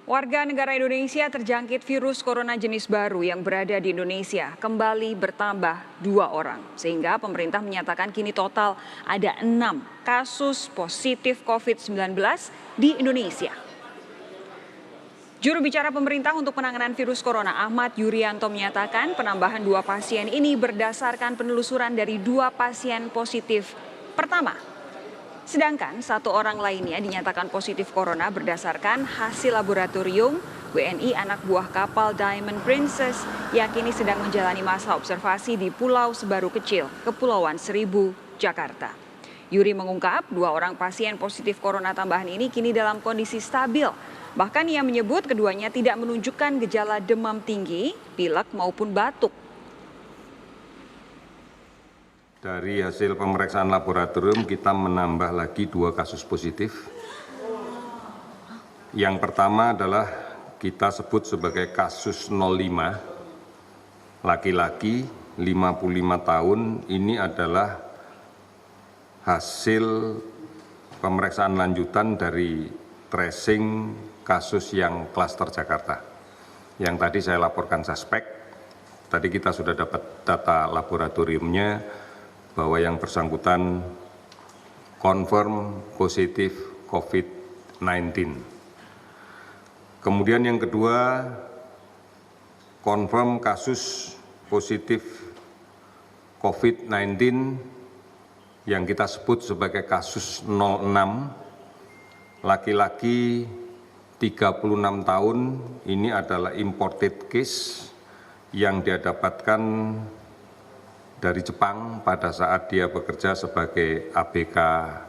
Warga negara Indonesia terjangkit virus corona jenis baru yang berada di Indonesia kembali bertambah 2 orang. Sehingga pemerintah menyatakan kini total ada 6 kasus positif COVID-19 di Indonesia. Juru bicara pemerintah untuk penanganan virus corona Ahmad Yuryanto menyatakan penambahan 2 pasien ini berdasarkan penelusuran dari 2 pasien positif pertama. Sedangkan 1 orang lainnya dinyatakan positif corona berdasarkan hasil laboratorium WNI anak buah kapal Diamond Princess yang kini sedang menjalani masa observasi di Pulau Sebaru Kecil, Kepulauan Seribu, Jakarta. Yuri mengungkap 2 orang pasien positif corona tambahan ini kini dalam kondisi stabil. Bahkan ia menyebut keduanya tidak menunjukkan gejala demam tinggi, pilek maupun batuk. Dari hasil pemeriksaan laboratorium kita menambah lagi 2 kasus positif. Yang pertama adalah kita sebut sebagai kasus 05, laki-laki 55 tahun, ini adalah hasil pemeriksaan lanjutan dari tracing kasus yang klaster Jakarta. Yang tadi saya laporkan suspek, tadi kita sudah dapat data laboratoriumnya, bahwa yang bersangkutan confirm positif COVID-19. Kemudian yang kedua, confirm kasus positif COVID-19 yang kita sebut sebagai kasus 06, laki-laki 36 tahun, ini adalah imported case yang dia dapatkan dari Jepang pada saat dia bekerja sebagai ABK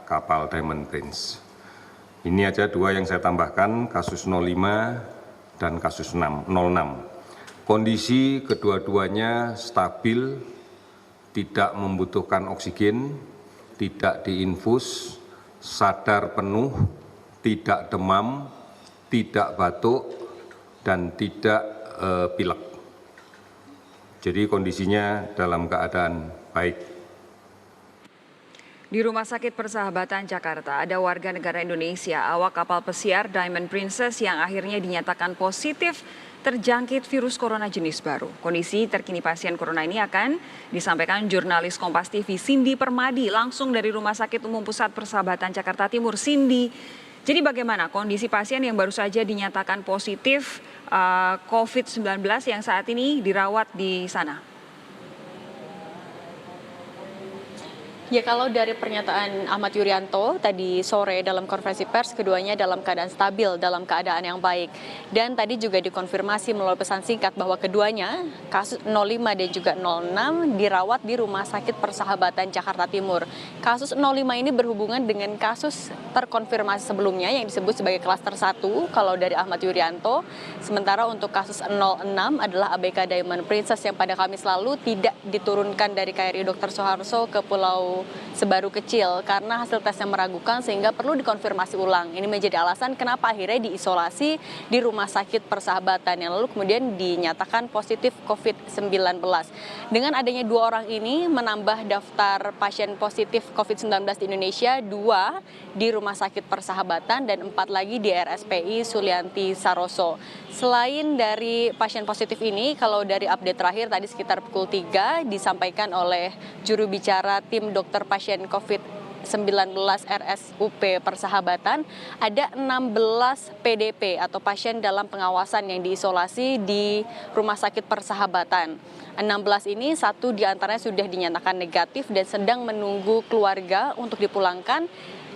kapal Diamond Prince. Ini aja 2 yang saya tambahkan, kasus 05 dan kasus 06. Kondisi kedua-duanya stabil, tidak membutuhkan oksigen, tidak diinfus, sadar penuh, tidak demam, tidak batuk, dan tidak pilek. Jadi kondisinya dalam keadaan baik. Di Rumah Sakit Persahabatan Jakarta ada warga negara Indonesia awak kapal pesiar Diamond Princess yang akhirnya dinyatakan positif terjangkit virus corona jenis baru. Kondisi terkini pasien corona ini akan disampaikan jurnalis Kompas TV Cindy Permadi langsung dari Rumah Sakit Umum Pusat Persahabatan Jakarta Timur. Cindy, jadi bagaimana kondisi pasien yang baru saja dinyatakan positif COVID-19 yang saat ini dirawat di sana? Ya, kalau dari pernyataan Ahmad Yuryanto tadi sore dalam konferensi pers, keduanya dalam keadaan stabil, dalam keadaan yang baik. Dan tadi juga dikonfirmasi melalui pesan singkat bahwa keduanya, kasus 05 dan juga 06, dirawat di Rumah Sakit Persahabatan Jakarta Timur. Kasus 05 ini berhubungan dengan kasus terkonfirmasi sebelumnya yang disebut sebagai klaster 1 kalau dari Ahmad Yuryanto. Sementara untuk kasus 06 adalah ABK Diamond Princess yang pada Kamis lalu tidak diturunkan dari KRI Dr. Soeharto ke Pulau Sebaru Kecil karena hasil tesnya meragukan sehingga perlu dikonfirmasi ulang. Ini menjadi alasan kenapa akhirnya diisolasi di Rumah Sakit Persahabatan yang lalu kemudian dinyatakan positif COVID-19. Dengan adanya 2 orang ini menambah daftar pasien positif COVID-19 di Indonesia, 2 di Rumah Sakit Persahabatan dan 4 lagi di RSPI Sulianti Saroso. Selain dari pasien positif ini, kalau dari update terakhir tadi sekitar pukul 3 disampaikan oleh juru bicara tim dokter pasien COVID-19 RSUP Persahabatan, ada 16 PDP atau pasien dalam pengawasan yang diisolasi di Rumah Sakit Persahabatan. 16 ini 1 diantaranya sudah dinyatakan negatif dan sedang menunggu keluarga untuk dipulangkan,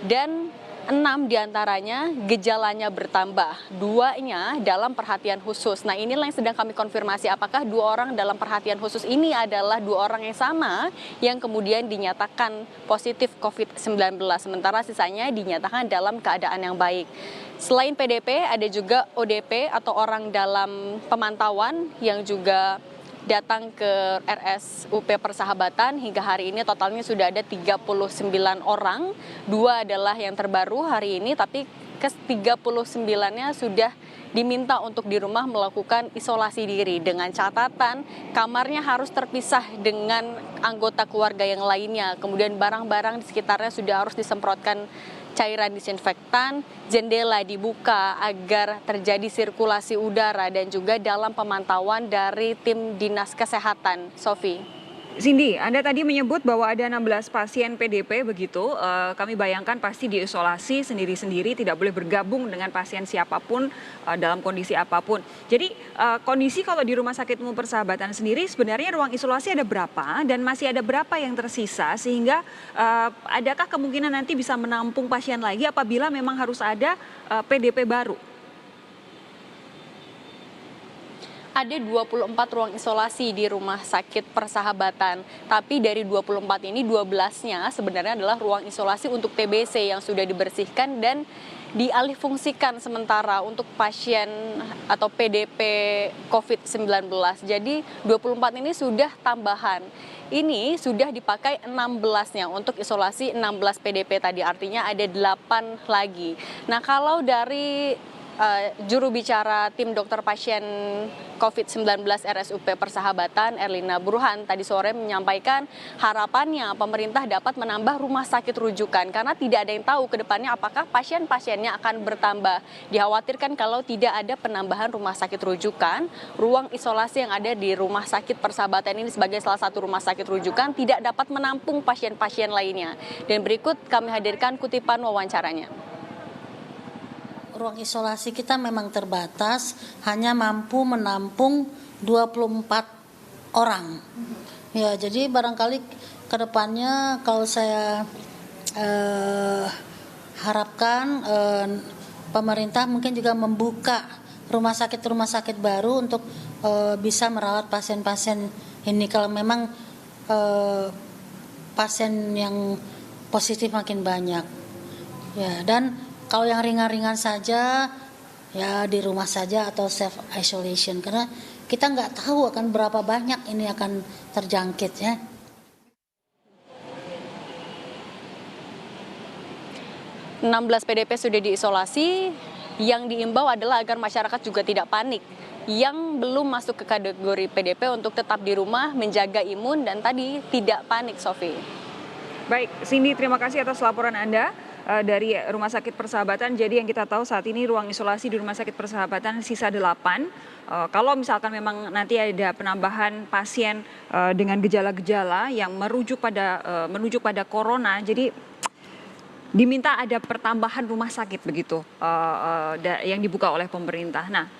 dan 6 diantaranya gejalanya bertambah, 2-nya dalam perhatian khusus. Nah, inilah yang sedang kami konfirmasi apakah 2 orang dalam perhatian khusus ini adalah 2 orang yang sama yang kemudian dinyatakan positif COVID-19, sementara sisanya dinyatakan dalam keadaan yang baik. Selain PDP ada juga ODP atau orang dalam pemantauan yang juga datang ke RSUP Persahabatan. Hingga hari ini totalnya sudah ada 39 orang, 2 adalah yang terbaru hari ini, tapi ke-39-nya sudah diminta untuk di rumah melakukan isolasi diri dengan catatan kamarnya harus terpisah dengan anggota keluarga yang lainnya. Kemudian barang-barang di sekitarnya sudah harus disemprotkan cairan disinfektan, jendela dibuka agar terjadi sirkulasi udara dan juga dalam pemantauan dari tim Dinas Kesehatan. Sofi. Cindy, Anda tadi menyebut bahwa ada 16 pasien PDP begitu. Kami bayangkan pasti diisolasi sendiri-sendiri, tidak boleh bergabung dengan pasien siapapun dalam kondisi apapun. Jadi kondisi kalau di Rumah Sakit Umum Persahabatan sendiri sebenarnya ruang isolasi ada berapa dan masih ada berapa yang tersisa sehingga adakah kemungkinan nanti bisa menampung pasien lagi apabila memang harus ada PDP baru? Ada 24 ruang isolasi di Rumah Sakit Persahabatan. Tapi dari 24 ini 12-nya sebenarnya adalah ruang isolasi untuk TBC yang sudah dibersihkan dan dialihfungsikan sementara untuk pasien atau PDP COVID-19. Jadi 24 ini sudah tambahan. Ini sudah dipakai 16-nya untuk isolasi 16 PDP tadi, artinya ada 8 lagi. Nah, kalau dari juru bicara tim dokter pasien COVID-19 RSUP Persahabatan, Erlina Burhan, tadi sore menyampaikan harapannya pemerintah dapat menambah rumah sakit rujukan karena tidak ada yang tahu ke depannya apakah pasien-pasiennya akan bertambah. Dikhawatirkan kalau tidak ada penambahan rumah sakit rujukan, ruang isolasi yang ada di Rumah Sakit Persahabatan ini sebagai salah satu rumah sakit rujukan tidak dapat menampung pasien-pasien lainnya. Dan berikut kami hadirkan kutipan wawancaranya. Ruang isolasi kita memang terbatas, hanya mampu menampung 24 orang. Ya, jadi barangkali ke depannya kalau saya harapkan pemerintah mungkin juga membuka rumah sakit baru untuk bisa merawat pasien-pasien ini kalau memang pasien yang positif makin banyak. Ya, dan kalau yang ringan-ringan saja, ya di rumah saja atau self isolation karena kita nggak tahu akan berapa banyak ini akan terjangkit ya. Enam 16 PDP sudah diisolasi, yang diimbau adalah agar masyarakat juga tidak panik. Yang belum masuk ke kategori PDP untuk tetap di rumah, menjaga imun dan tadi tidak panik, Sofi. Baik, Cindy, terima kasih atas laporan Anda dari Rumah Sakit Persahabatan. Jadi yang kita tahu saat ini ruang isolasi di Rumah Sakit Persahabatan sisa 8. Kalau misalkan memang nanti ada penambahan pasien dengan gejala-gejala yang menuju pada corona, jadi diminta ada pertambahan rumah sakit begitu yang dibuka oleh pemerintah. Nah,